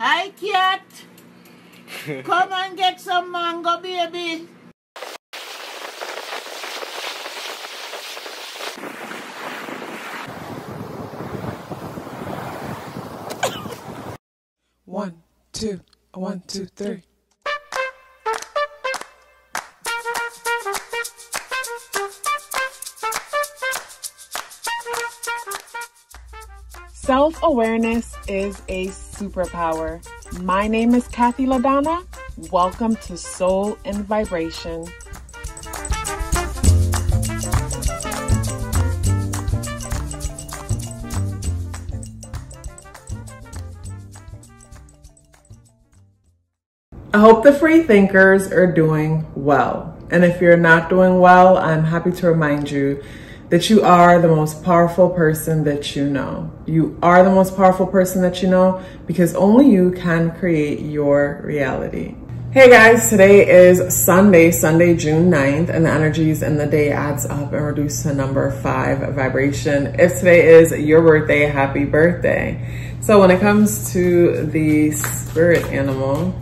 Hi, cat. Come and get some mango, baby. One, two, 1, 2, 3. Self-awareness is a superpower. My name is KathyLaDonna. Welcome to Soul and Vibration. I hope the free thinkers are doing well. And if you're not doing well, I'm happy to remind you that you are the most powerful person that you know. You are the most powerful person that you know because only you can create your reality. Hey guys, today is Sunday, June 9th, and the energies in the day adds up and reduce to number 5 vibration. If today is your birthday, happy birthday. So when it comes to the spirit animal,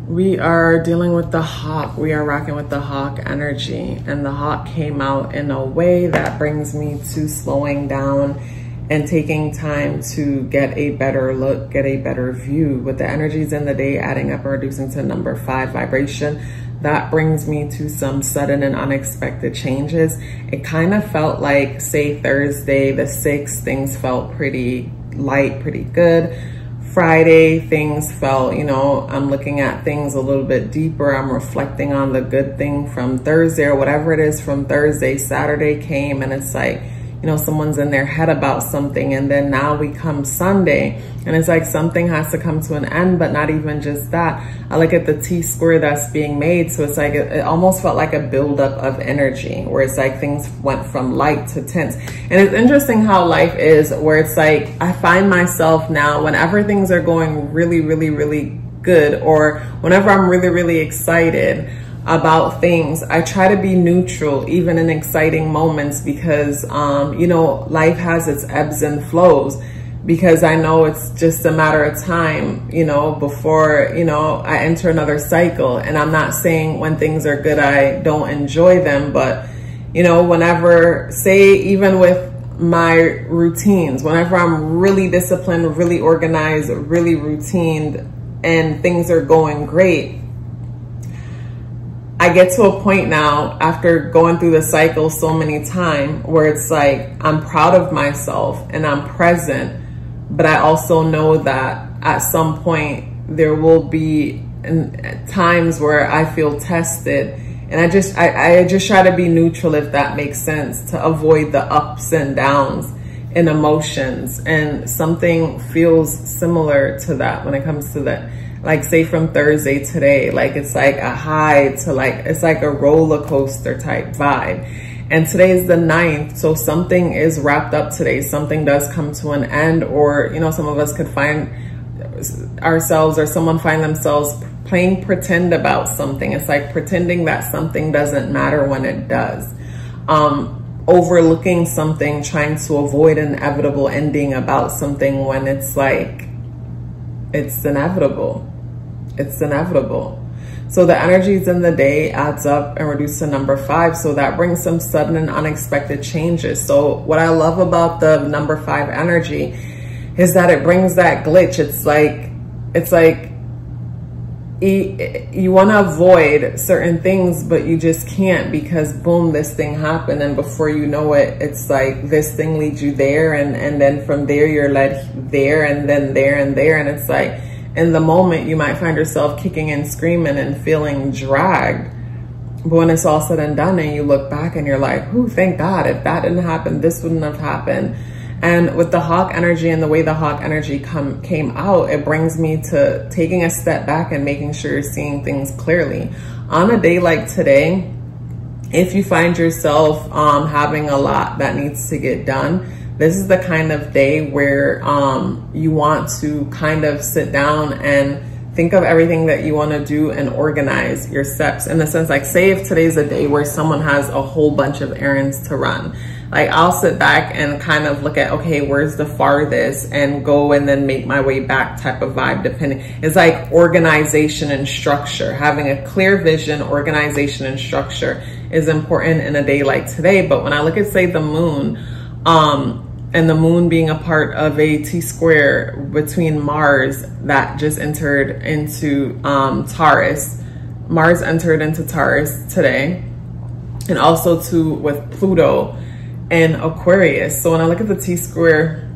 we are dealing with the hawk. We are rocking with the hawk energy, and the hawk came out in a way that brings me to slowing down and taking time to get a better look, get a better view. With the energies in the day adding up and reducing to number 5 vibration, that brings me to some sudden and unexpected changes. It kind of felt like, say, Thursday the 6th, things felt pretty light, pretty good. Friday, things felt, I'm looking at things a little bit deeper. I'm reflecting on the good thing from Thursday or whatever it is from Thursday. Saturday came and it's like, someone's in their head about something. And then now we come Sunday and it's like something has to come to an end, but not even just that. I look at the T-square that's being made. So it's like, it almost felt like a buildup of energy where it's like things went from light to tense. And it's interesting how life is where it's like, I find myself now whenever things are going really, really, really good, or whenever I'm really, really excited about things, I try to be neutral even in exciting moments because life has its ebbs and flows, because I know it's just a matter of time before I enter another cycle. And I'm not saying when things are good I don't enjoy them, but whenever, say, even with my routines, whenever I'm really disciplined, really organized, really routined, and things are going great, I get to a point now after going through the cycle so many times where it's like I'm proud of myself and I'm present, but I also know that at some point there will be times where I feel tested, and I just try to be neutral, if that makes sense, to avoid the ups and downs in emotions. And something feels similar to that when it comes to that. Like, say, from Thursday today, like it's like a high to like, it's like a roller coaster type vibe. And today is the 9th. So something is wrapped up today. Something does come to an end, or, some of us could find ourselves, or someone find themselves playing pretend about something. It's like pretending that something doesn't matter when it does. Overlooking something, trying to avoid an inevitable ending about something when it's like, it's inevitable. It's inevitable. So the energies in the day adds up and reduce to number 5. So that brings some sudden and unexpected changes. So what I love about the number 5 energy is that it brings that glitch. It's like you want to avoid certain things, but you just can't, because boom, this thing happened. And before you know it, it's like this thing leads you there. And then from there, you're led there, and then there and there. And it's like, in the moment, you might find yourself kicking and screaming and feeling dragged. But when it's all said and done and you look back and you're like, oh, thank God, if that didn't happen, this wouldn't have happened. And with the hawk energy and the way the hawk energy came out, it brings me to taking a step back and making sure you're seeing things clearly. On a day like today, if you find yourself having a lot that needs to get done, this is the kind of day where you want to kind of sit down and think of everything that you want to do and organize your steps, in the sense, like, say if today's a day where someone has a whole bunch of errands to run, Like I'll sit back and kind of look at, okay, where's the farthest, and go and then make my way back type of vibe, depending. It's like organization and structure. Having a clear vision, organization and structure is important in a day like today. But when I look at, say, the moon, and the moon being a part of a T-square between Mars that just entered into Taurus. Mars entered into Taurus today, and also too with Pluto and Aquarius. So when I look at the T-square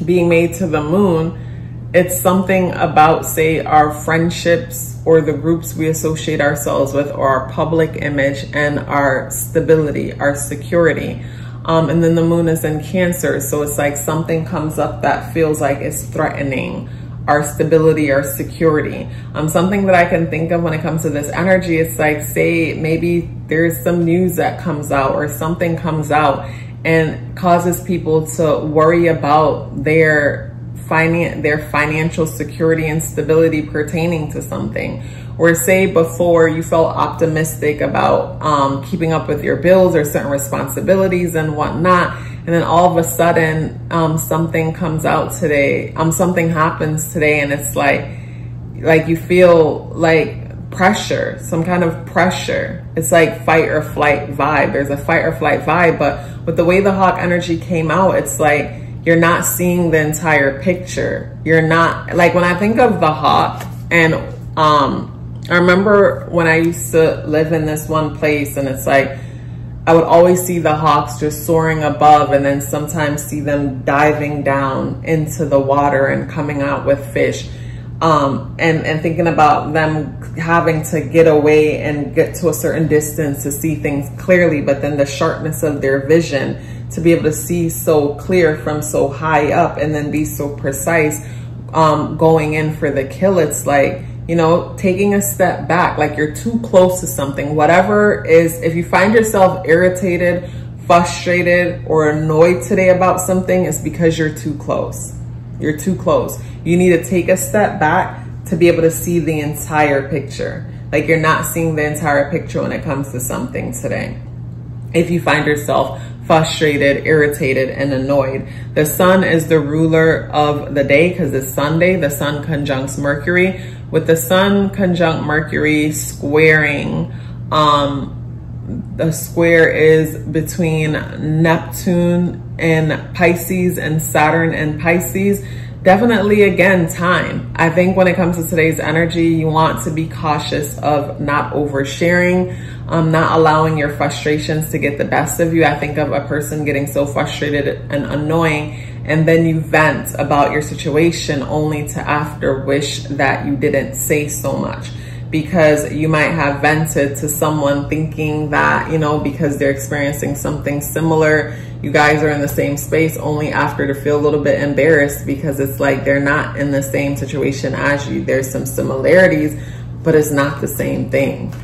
being made to the moon, it's something about, say, our friendships or the groups we associate ourselves with, or our public image and our stability, our security. And then the moon is in Cancer. So it's like something comes up that feels like it's threatening our stability, our security. Something that I can think of when it comes to this energy, it's like, say, maybe there's some news that comes out or something comes out and causes people to worry about their financial security and stability pertaining to something. Or say before you felt optimistic about keeping up with your bills or certain responsibilities and whatnot, and then all of a sudden something comes out today, something happens today, and it's like you feel like pressure, some kind of pressure. It's like fight or flight vibe. There's a fight or flight vibe, but with the way the hawk energy came out, it's like you're not seeing the entire picture. You're not, like, when I think of the hawk, and I remember when I used to live in this one place, and it's like I would always see the hawks just soaring above, and then sometimes see them diving down into the water and coming out with fish, and thinking about them having to get away and get to a certain distance to see things clearly, but then the sharpness of their vision to be able to see so clear from so high up and then be so precise, going in for the kill. It's like, you know, taking a step back, like you're too close to something. Whatever is, if you find yourself irritated, frustrated, or annoyed today about something, it's because you're too close. You're too close. You need to take a step back to be able to see the entire picture. Like you're not seeing the entire picture when it comes to something today. If you find yourself frustrated, irritated, and annoyed. The sun is the ruler of the day because it's Sunday. The sun conjuncts Mercury. With the sun conjunct Mercury squaring, the square is between Neptune and Pisces and Saturn and Pisces. Definitely, again, time. I think when it comes to today's energy, you want to be cautious of not oversharing, not allowing your frustrations to get the best of you. I think of a person getting so frustrated and annoying, and then you vent about your situation only to after wish that you didn't say so much, because you might have vented to someone thinking that, you know, because they're experiencing something similar, you guys are in the same space, only after to feel a little bit embarrassed because it's like they're not in the same situation as you. There's some similarities, but it's not the same thing.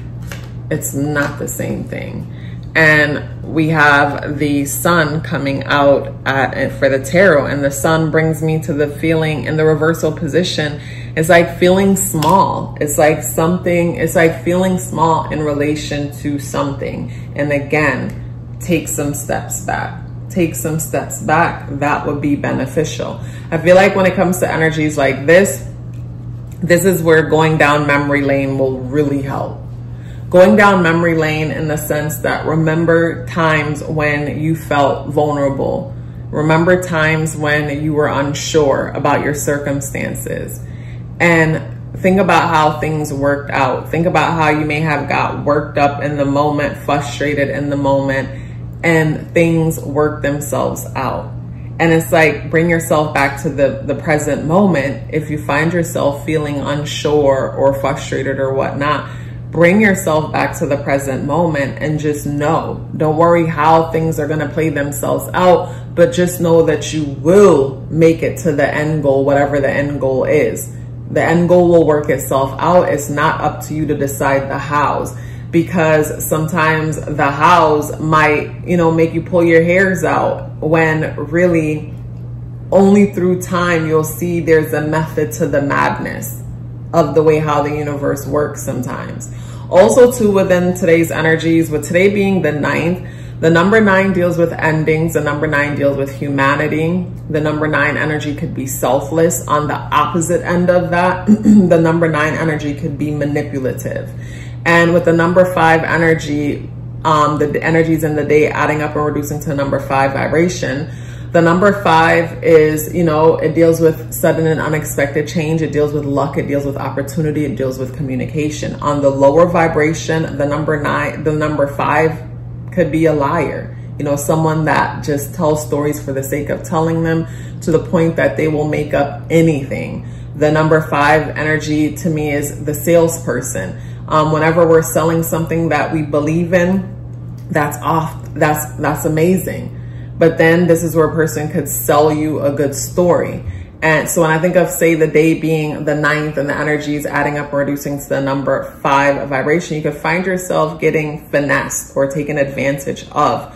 It's not the same thing. And we have the sun coming out for the tarot, and the sun brings me to the feeling in the reversal position. It's like feeling small. It's like something, it's like feeling small in relation to something. And again, take some steps back. Take some steps back. That would be beneficial. I feel like when it comes to energies like this is where going down memory lane will really help. Going down memory lane in the sense that remember times when you felt vulnerable. Remember times when you were unsure about your circumstances. And think about how things worked out. Think about how you may have got worked up in the moment, frustrated in the moment, and things work themselves out. And it's like, bring yourself back to the present moment. If you find yourself feeling unsure or frustrated or whatnot, bring yourself back to the present moment and just know. Don't worry how things are going to play themselves out, but just know that you will make it to the end goal, whatever the end goal is. The end goal will work itself out. It's not up to you to decide the hows, because sometimes the hows might, you know, make you pull your hairs out, when really only through time you'll see there's a method to the madness of the way how the universe works sometimes. Also too, within today's energies, with today being the 9th, The number 9 deals with endings. The number 9 deals with humanity. The number 9 energy could be selfless. On the opposite end of that, the number 9 energy could be manipulative. And with the number 5 energy, the energies in the day adding up and reducing to the number 5 vibration. The number 5 is, you know, it deals with sudden and unexpected change. It deals with luck. It deals with opportunity. It deals with communication. On the lower vibration, the number 5 could be a liar. You know, someone that just tells stories for the sake of telling them, to the point that they will make up anything. The number 5 energy to me is the salesperson. Whenever we're selling something that we believe in, that's amazing. But then this is where a person could sell you a good story. And so when I think of, say, the day being the 9th and the energies adding up and reducing to the number 5 vibration, you could find yourself getting finessed or taken advantage of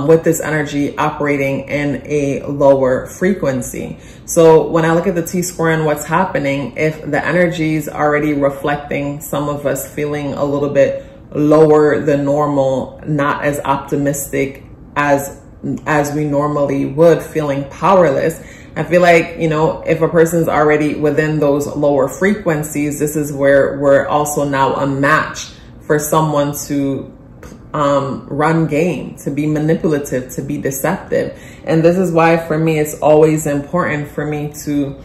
with this energy operating in a lower frequency. So when I look at the T-square and what's happening, if the energy is already reflecting some of us feeling a little bit lower than normal, not as optimistic as we normally would, feeling powerless, I feel like, you know, if a person's already within those lower frequencies, this is where we're also now a match for someone to run game, to be manipulative, to be deceptive. And this is why for me, it's always important for me to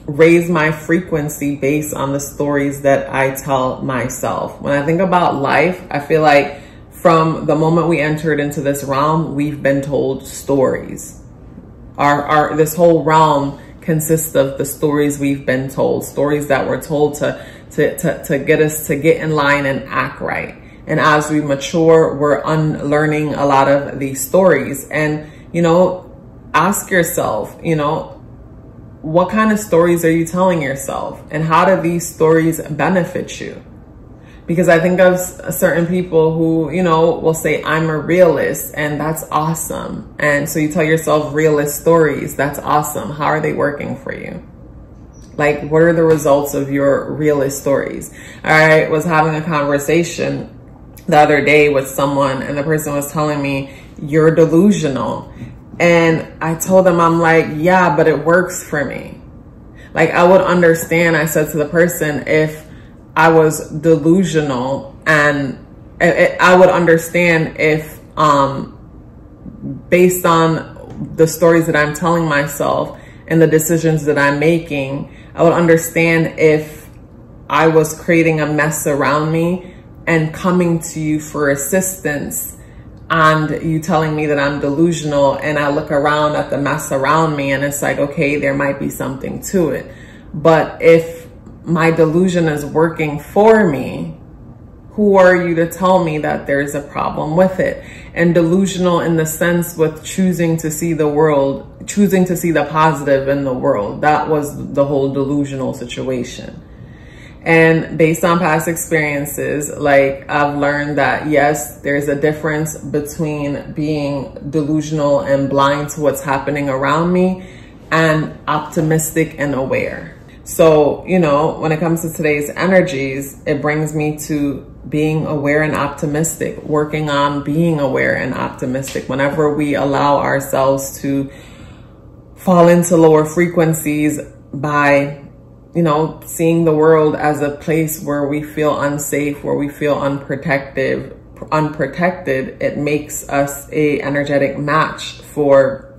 raise my frequency based on the stories that I tell myself. When I think about life, I feel like from the moment we entered into this realm, we've been told stories. This whole realm consists of the stories we've been told, stories that we're told to get us to get in line and act right. And as we mature, we're unlearning a lot of these stories. And, you know, ask yourself, you know, what kind of stories are you telling yourself? And how do these stories benefit you? Because I think of certain people who, you know, will say, I'm a realist, and that's awesome. And so you tell yourself realist stories. That's awesome. How are they working for you? Like, what are the results of your realist stories? I was having a conversation the other day with someone, and the person was telling me, you're delusional. And I told them, I'm like, yeah, but it works for me. Like, I would understand, I said to the person, if I was delusional, and I would understand if, based on the stories that I'm telling myself and the decisions that I'm making, I would understand if I was creating a mess around me and coming to you for assistance, and you telling me that I'm delusional, and I look around at the mess around me and it's like, okay, there might be something to it. But if my delusion is working for me, who are you to tell me that there's a problem with it? And delusional in the sense with choosing to see the world, choosing to see the positive in the world. That was the whole delusional situation. And based on past experiences, like, I've learned that, yes, there's a difference between being delusional and blind to what's happening around me and optimistic and aware. So, you know, when it comes to today's energies, it brings me to being aware and optimistic, working on being aware and optimistic. Whenever we allow ourselves to fall into lower frequencies by, you know, seeing the world as a place where we feel unsafe, where we feel unprotected, it makes us a energetic match for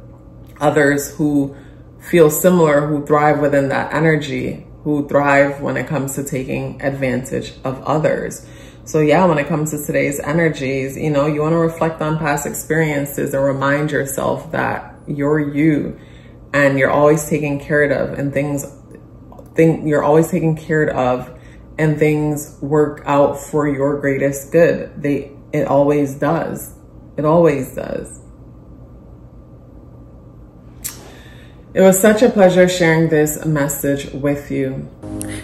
others who feel similar, who thrive within that energy, who thrive when it comes to taking advantage of others. So yeah, when it comes to today's energies, you know, you want to reflect on past experiences and remind yourself that you're you and you're always taken care of, and you're always taken care of, and things work out for your greatest good. It always does. It always does. It was such a pleasure sharing this message with you.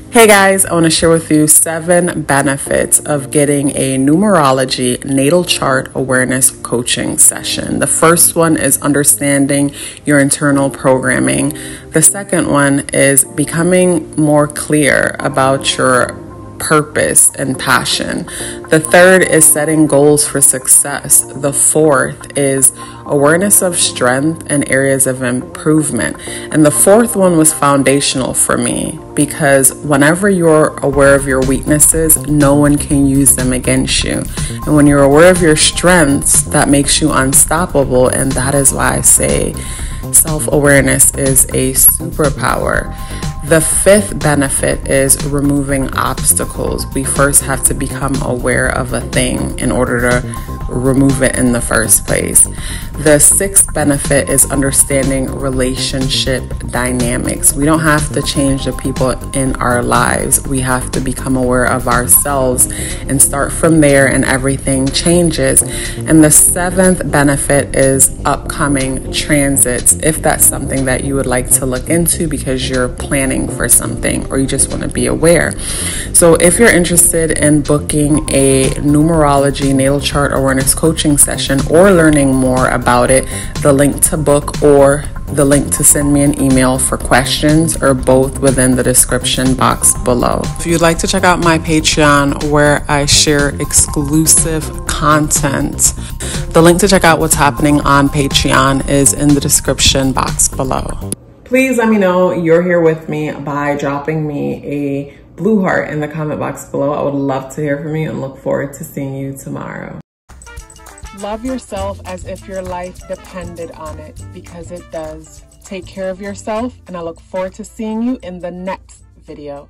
Hey guys, I want to share with you 7 benefits of getting a numerology natal chart awareness coaching session. The first one is understanding your internal programming. The second one is becoming more clear about your purpose and passion. The third is setting goals for success. The fourth is awareness of strength and areas of improvement. And the fourth one was foundational for me, because whenever you're aware of your weaknesses, no one can use them against you. And when you're aware of your strengths, that makes you unstoppable. And that is why I say self-awareness is a superpower. The fifth benefit is removing obstacles. We first have to become aware of a thing in order to remove it in the first place. The sixth benefit is understanding relationship dynamics. We don't have to change the people in our lives. We have to become aware of ourselves and start from there, and everything changes. And the seventh benefit is upcoming transits, if that's something that you would like to look into because you're planning for something or you just want to be aware. So if you're interested in booking a numerology natal chart awareness coaching session or learning more about it, the link to book or the link to send me an email for questions are both within the description box below. If you'd like to check out my Patreon where I share exclusive content, the link to check out what's happening on Patreon is in the description box below. Please let me know you're here with me by dropping me a blue heart in the comment box below. I would love to hear from you and look forward to seeing you tomorrow. Love yourself as if your life depended on it, because it does. Take care of yourself, and I look forward to seeing you in the next video.